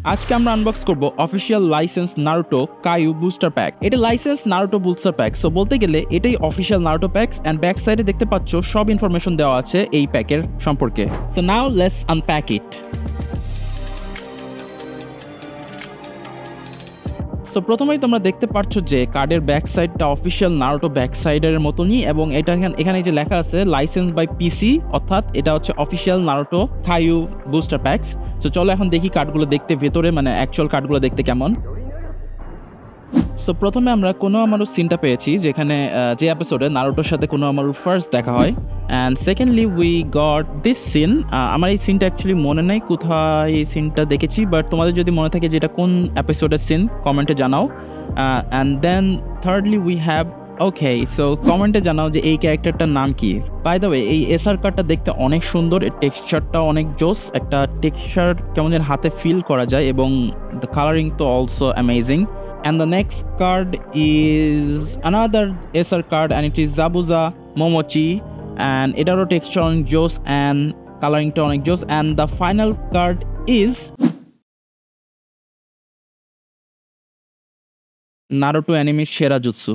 আজকে আমরা আনবক্স করব official license Naruto Kayou booster pack. এটা license Naruto booster pack, so বলতে গেলে এটাই official Naruto packs and back সাইডে দেখতে পাচ্ছ সব ইনফরমেশন দেওয়া আছে এই প্যাকের সম্পর্কে। So now let's unpack it. So প্রথমেই তোমরা দেখতে পাচ্ছ যে কার্ডের ব্যাক সাইডটা অফিসিয়াল নারুটো ব্যাক সাইডের মতনই, এবং এটা এখানে যে লেখা আছে লাইসেন্স বাই পিসি, অর্থাৎ এটা হচ্ছে official Naruto Kayou booster packs. তো চলো এখন দেখি কার্ডগুলো দেখতে ভেতরে, মানে অ্যাকচুয়াল কার্ডগুলো দেখতে কেমন। সো প্রথমে আমরা কোনো আমারও সিনটা পেয়েছি যেখানে যে এপিসোডে নারুটোর সাথে কোনো আমারও ফার্স্ট দেখা হয়, and secondly we got this scene. আমার এই সিনটা অ্যাকচুয়ালি মনে নেই কোথায় এই সিনটা দেখেছি, বাট তোমাদের যদি মনে থাকে যে এটা কোন এপিসোডের সিন কমেন্টে জানাও। And then thirdly we have okay, so কমেন্টে জানাও যে এই ক্যারেক্টারটার নাম কি। বাই দ্য ওয়ে এই এসআর কার্ডটা দেখতে অনেক সুন্দর, এর টেক্সচারটা অনেক জোস, একটা টেক্সচার কেমন যেন হাতে ফিল করা যায়, এবং দ্য কালারিং তো also amazing. And the next card is another SR card, and it is Zabuza Momochi, and এটারও texture অনেক জোস and coloringটা অনেক জোস, and the final card is Naruto অ্যানিমের সেরা জুৎসু।